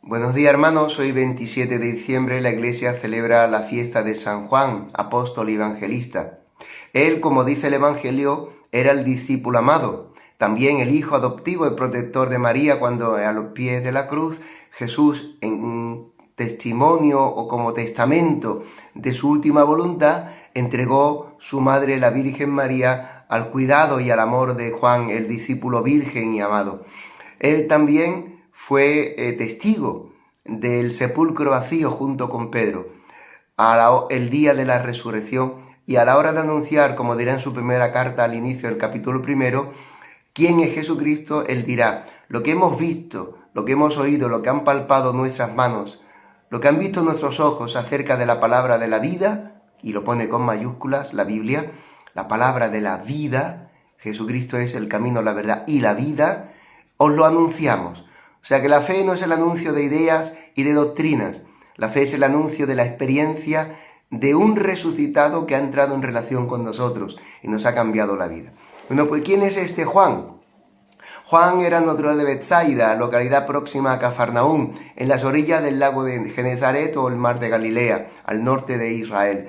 Buenos días, hermanos. Hoy 27 de diciembre la Iglesia celebra la fiesta de San Juan, apóstol y evangelista. Él, como dice el Evangelio, era el discípulo amado, también el hijo adoptivo y protector de María cuando a los pies de la cruz Jesús, en testimonio o como testamento de su última voluntad, entregó su madre, la Virgen María, al cuidado y al amor de Juan, el discípulo virgen y amado. Él también fue testigo del sepulcro vacío junto con Pedro el día de la resurrección, y a la hora de anunciar, como dirá en su primera carta al inicio del capítulo 1, quién es Jesucristo, él dirá: lo que hemos visto, lo que hemos oído, lo que han palpado nuestras manos, lo que han visto nuestros ojos acerca de la palabra de la vida, y lo pone con mayúsculas la Biblia, la palabra de la vida, Jesucristo es el camino, la verdad y la vida, os lo anunciamos. O sea que la fe no es el anuncio de ideas y de doctrinas. La fe es el anuncio de la experiencia de un resucitado que ha entrado en relación con nosotros y nos ha cambiado la vida. Bueno, pues ¿quién es este Juan? Juan era natural de Betsaida, localidad próxima a Cafarnaúm, en las orillas del lago de Genesaret o el mar de Galilea, al norte de Israel.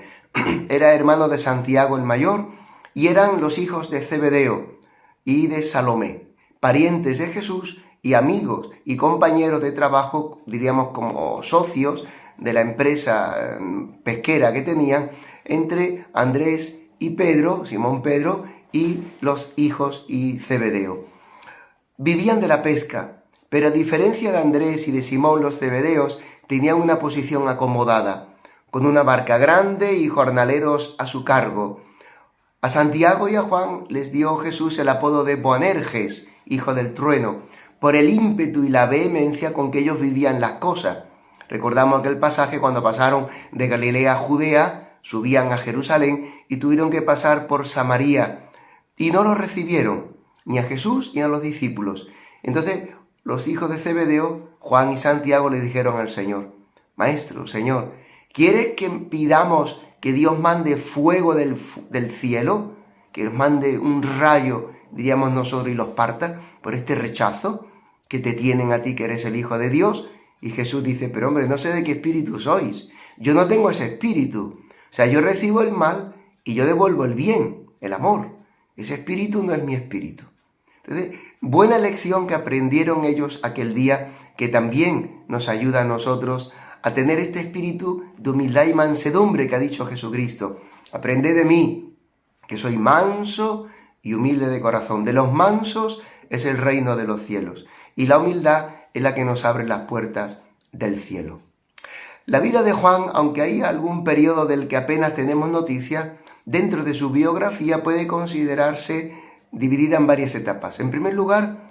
Era hermano de Santiago el mayor y eran los hijos de Zebedeo y de Salomé, parientes de Jesús y amigos y compañeros de trabajo, diríamos como socios de la empresa pesquera que tenían entre Andrés y Pedro, Simón Pedro, y los hijos y Zebedeo. Vivían de la pesca, pero a diferencia de Andrés y de Simón, los zebedeos tenían una posición acomodada, con una barca grande y jornaleros a su cargo. A Santiago y a Juan les dio Jesús el apodo de Boanerges, hijo del trueno, por el ímpetu y la vehemencia con que ellos vivían las cosas. Recordamos aquel pasaje cuando pasaron de Galilea a Judea, subían a Jerusalén y tuvieron que pasar por Samaria, y no los recibieron, ni a Jesús ni a los discípulos. Entonces los hijos de Zebedeo, Juan y Santiago, le dijeron al Señor: Maestro, Señor, ¿quieres que pidamos que Dios mande fuego del cielo? Que nos mande un rayo, diríamos nosotros, y los parta por este rechazo que te tienen a ti, que eres el Hijo de Dios. Y Jesús dice: pero hombre, no sé de qué espíritu sois. Yo no tengo ese espíritu. O sea, yo recibo el mal y yo devuelvo el bien, el amor. Ese espíritu no es mi espíritu. Entonces, buena lección que aprendieron ellos aquel día, que también nos ayuda a nosotros a tener este espíritu de humildad y mansedumbre que ha dicho Jesucristo. Aprended de mí, que soy manso y humilde de corazón. De los mansos es el reino de los cielos, y la humildad es la que nos abre las puertas del cielo. La vida de Juan, aunque hay algún periodo del que apenas tenemos noticia, dentro de su biografía puede considerarse dividida en varias etapas. En primer lugar,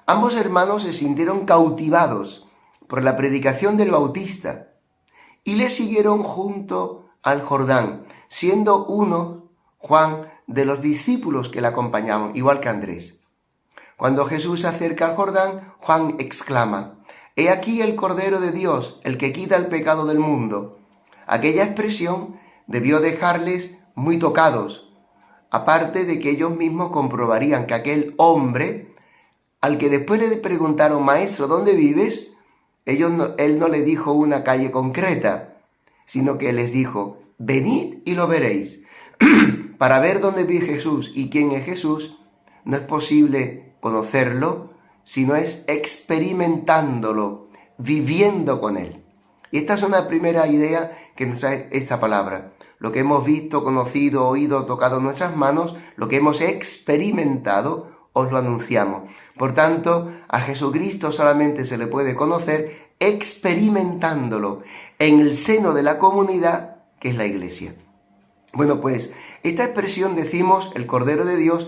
ambos hermanos se sintieron cautivados por la predicación del Bautista y le siguieron junto al Jordán, siendo uno, Juan, de los discípulos que le acompañaban, igual que Andrés. Cuando Jesús se acerca al Jordán, Juan exclama: «He aquí el Cordero de Dios, el que quita el pecado del mundo». Aquella expresión debió dejarles muy tocados, aparte de que ellos mismos comprobarían que aquel hombre, al que después le preguntaron: «Maestro, ¿dónde vives?», él no le dijo una calle concreta, sino que les dijo: «Venid y lo veréis». Para ver dónde vive Jesús y quién es Jesús, no es posible conocerlo, sino es experimentándolo, viviendo con él. Y esta es una primera idea que nos trae esta palabra. Lo que hemos visto, conocido, oído, tocado en nuestras manos, lo que hemos experimentado, os lo anunciamos. Por tanto, a Jesucristo solamente se le puede conocer experimentándolo en el seno de la comunidad que es la Iglesia. Bueno, pues esta expresión, decimos, el Cordero de Dios,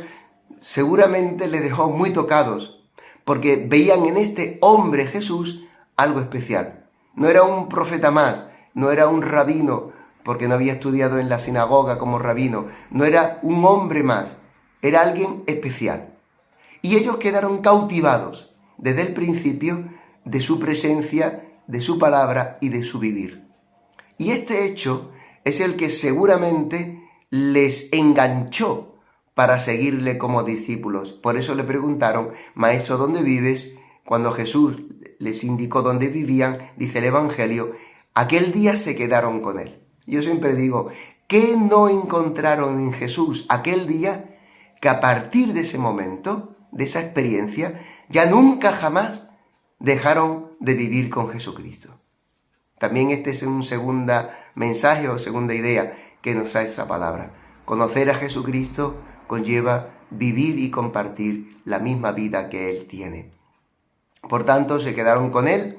seguramente les dejó muy tocados, porque veían en este hombre Jesús algo especial. No era un profeta más, no era un rabino, porque no había estudiado en la sinagoga como rabino, no era un hombre más, era alguien especial. Y ellos quedaron cautivados desde el principio de su presencia, de su palabra y de su vivir. Y este hecho es el que seguramente les enganchó para seguirle como discípulos. Por eso le preguntaron: «Maestro, ¿dónde vives?», cuando Jesús les indicó dónde vivían, dice el Evangelio, aquel día se quedaron con él. Yo siempre digo, ¿qué no encontraron en Jesús aquel día que a partir de ese momento, de esa experiencia, ya nunca jamás dejaron de vivir con Jesucristo? También este es un segundo mensaje o segunda idea que nos trae esta palabra. Conocer a Jesucristo conlleva vivir y compartir la misma vida que Él tiene. Por tanto, se quedaron con Él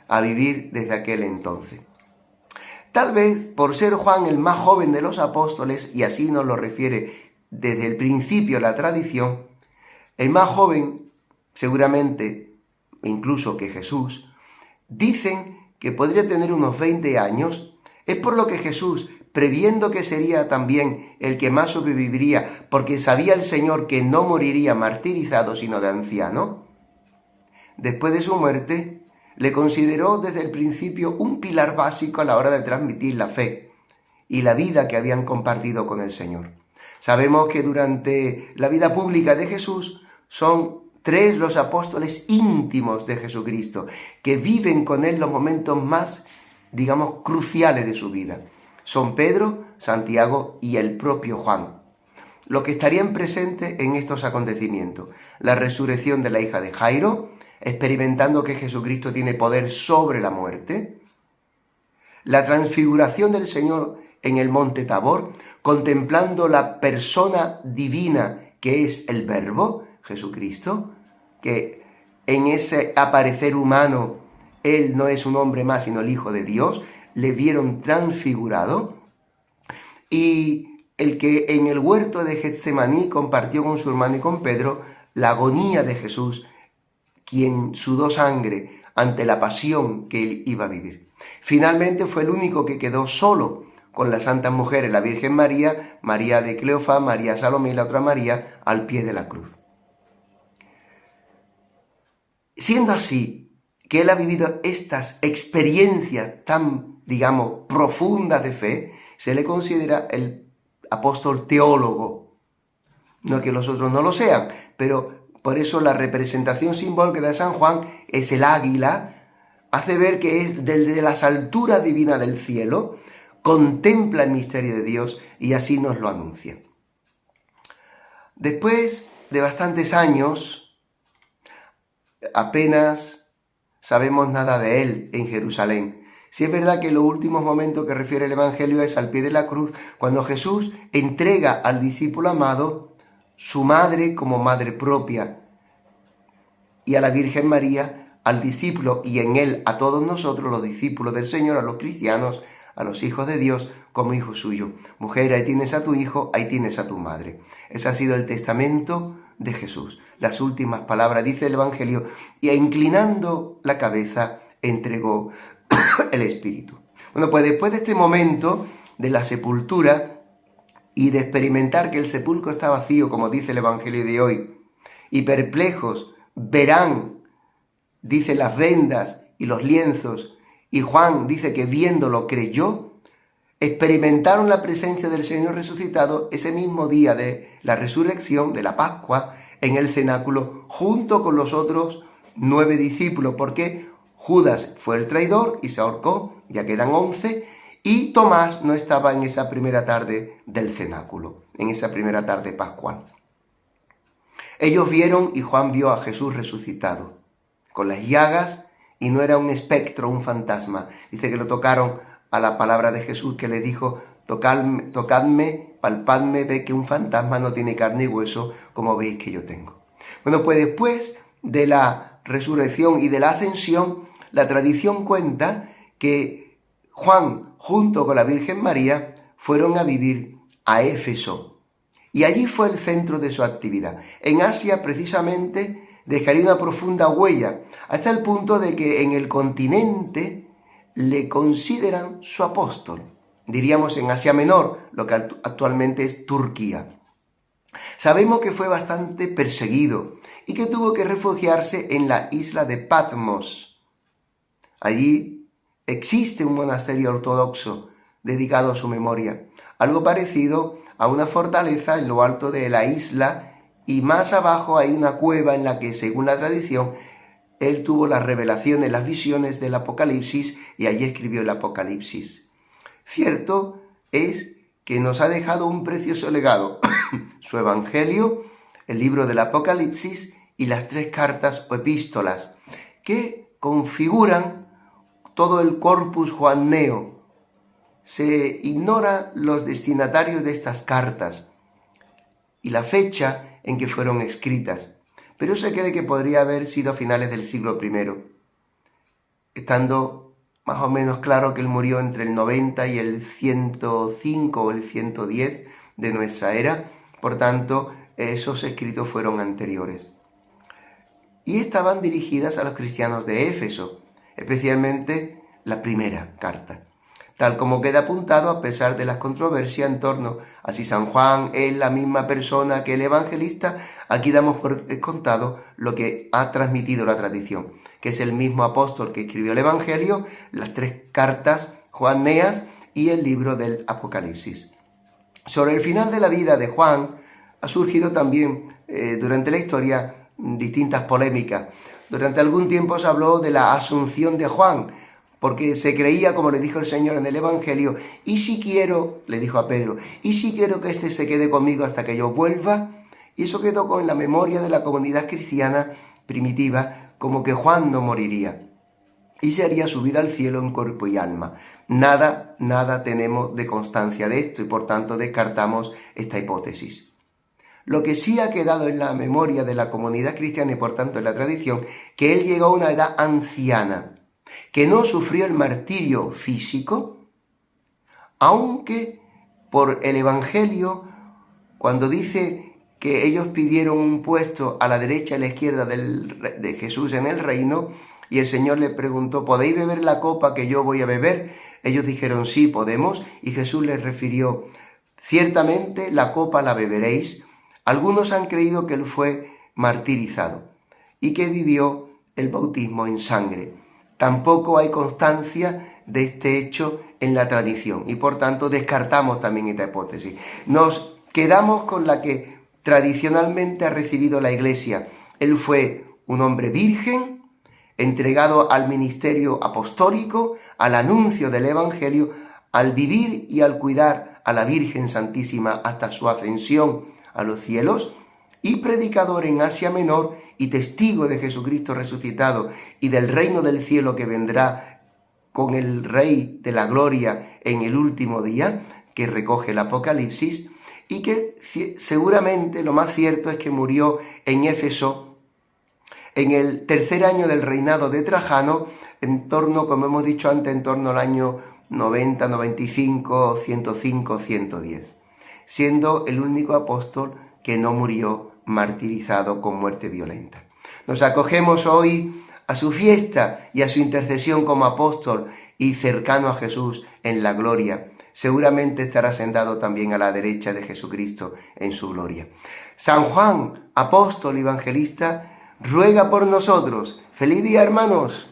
a vivir desde aquel entonces. Tal vez por ser Juan el más joven de los apóstoles, y así nos lo refiere desde el principio la tradición, el más joven, seguramente, incluso que Jesús, dicen que podría tener unos 20 años, es por lo que Jesús, previendo que sería también el que más sobreviviría, porque sabía el Señor que no moriría martirizado, sino de anciano, después de su muerte, le consideró desde el principio un pilar básico a la hora de transmitir la fe y la vida que habían compartido con el Señor. Sabemos que durante la vida pública de Jesús son 3 los apóstoles íntimos de Jesucristo, que viven con Él los momentos más, digamos, cruciales de su vida. Son Pedro, Santiago y el propio Juan, los que estarían presentes en estos acontecimientos. La resurrección de la hija de Jairo, experimentando que Jesucristo tiene poder sobre la muerte. La transfiguración del Señor en el monte Tabor, contemplando la persona divina que es el Verbo, Jesucristo, que en ese aparecer humano, Él no es un hombre más, sino el Hijo de Dios, le vieron transfigurado. Y el que en el huerto de Getsemaní compartió con su hermano y con Pedro la agonía de Jesús, quien sudó sangre ante la pasión que él iba a vivir. Finalmente fue el único que quedó solo con las santas mujeres, la Virgen María, María de Cleofás, María Salomé y la otra María, al pie de la cruz. Siendo así que él ha vivido estas experiencias tan, digamos, profundas de fe, se le considera el apóstol teólogo. No que los otros no lo sean, pero por eso la representación simbólica de San Juan es el águila, hace ver que es desde las alturas divinas del cielo, contempla el misterio de Dios y así nos lo anuncia. Después de bastantes años, apenas sabemos nada de él en Jerusalén. Si es verdad que los últimos momentos que refiere el Evangelio es al pie de la cruz, cuando Jesús entrega al discípulo amado su madre como madre propia, y a la Virgen María, al discípulo, y en él a todos nosotros, los discípulos del Señor, a los cristianos, a los hijos de Dios, como hijo suyo. Mujer, ahí tienes a tu hijo, ahí tienes a tu madre. Ese ha sido el testamento de Jesús. Las últimas palabras, dice el Evangelio, y inclinando la cabeza, entregó el Espíritu. Bueno, pues después de este momento de la sepultura, y de experimentar que el sepulcro está vacío, como dice el Evangelio de hoy, y perplejos verán, dice, las vendas y los lienzos, y Juan dice que viéndolo creyó, experimentaron la presencia del Señor resucitado ese mismo día de la resurrección, de la Pascua, en el cenáculo, junto con los otros 9 discípulos, porque Judas fue el traidor y se ahorcó, ya quedan 11, y Tomás no estaba en esa primera tarde del cenáculo, en esa primera tarde pascual. Ellos vieron y Juan vio a Jesús resucitado, con las llagas, y no era un espectro, un fantasma. Dice que lo tocaron a la palabra de Jesús que le dijo, tocadme, palpadme, ve que un fantasma no tiene carne y hueso, como veis que yo tengo. Bueno, pues después de la resurrección y de la ascensión, la tradición cuenta que Juan, junto con la Virgen María, fueron a vivir a Éfeso. Y allí fue el centro de su actividad. En Asia, precisamente, dejaría una profunda huella, hasta el punto de que en el continente le consideran su apóstol. Diríamos en Asia Menor, lo que actualmente es Turquía. Sabemos que fue bastante perseguido y que tuvo que refugiarse en la isla de Patmos. Allí existe un monasterio ortodoxo dedicado a su memoria, algo parecido a una fortaleza en lo alto de la isla, y más abajo hay una cueva en la que, según la tradición, él tuvo las revelaciones, las visiones del Apocalipsis y allí escribió el Apocalipsis. Cierto es que nos ha dejado un precioso legado, su Evangelio, el libro del Apocalipsis y las 3 cartas o epístolas, que configuran todo el corpus joanneo. Se ignora los destinatarios de estas cartas y la fecha en que fueron escritas, pero se cree que podría haber sido a finales del siglo I, estando más o menos claro que él murió entre el 90 y el 105 o el 110 de nuestra era, por tanto, esos escritos fueron anteriores. Y estaban dirigidas a los cristianos de Éfeso, especialmente la primera carta. Tal como queda apuntado, a pesar de las controversias en torno a si San Juan es la misma persona que el evangelista, aquí damos por descontado lo que ha transmitido la tradición, que es el mismo apóstol que escribió el Evangelio, las 3 cartas joaneas y el libro del Apocalipsis. Sobre el final de la vida de Juan ha surgido también durante la historia distintas polémicas. Durante algún tiempo se habló de la asunción de Juan, porque se creía, como le dijo el Señor en el Evangelio, y si quiero, le dijo a Pedro, y si quiero que éste se quede conmigo hasta que yo vuelva, y eso quedó con la memoria de la comunidad cristiana primitiva, como que Juan no moriría, y se haría su vida al cielo en cuerpo y alma. Nada tenemos de constancia de esto, y por tanto descartamos esta hipótesis. Lo que sí ha quedado en la memoria de la comunidad cristiana y por tanto en la tradición, que él llegó a una edad anciana, que no sufrió el martirio físico, aunque por el Evangelio, cuando dice que ellos pidieron un puesto a la derecha y a la izquierda de Jesús en el reino, y el Señor le preguntó, ¿podéis beber la copa que yo voy a beber? Ellos dijeron, sí, podemos, y Jesús les refirió, ciertamente la copa la beberéis. Algunos han creído que él fue martirizado y que vivió el bautismo en sangre. Tampoco hay constancia de este hecho en la tradición y por tanto descartamos también esta hipótesis. Nos quedamos con la que tradicionalmente ha recibido la Iglesia. Él fue un hombre virgen, entregado al ministerio apostólico, al anuncio del Evangelio, al vivir y al cuidar a la Virgen Santísima hasta su ascensión a los cielos, y predicador en Asia Menor y testigo de Jesucristo resucitado y del reino del cielo que vendrá con el Rey de la Gloria en el último día, que recoge el Apocalipsis, y que seguramente lo más cierto es que murió en Éfeso en el 3er año del reinado de Trajano, en torno, como hemos dicho antes, en torno al año 90, 95, 105, 110, siendo el único apóstol que no murió martirizado con muerte violenta. Nos acogemos hoy a su fiesta y a su intercesión como apóstol y cercano a Jesús en la gloria. Seguramente estará sentado también a la derecha de Jesucristo en su gloria. San Juan, apóstol y evangelista, ruega por nosotros. ¡Feliz día, hermanos!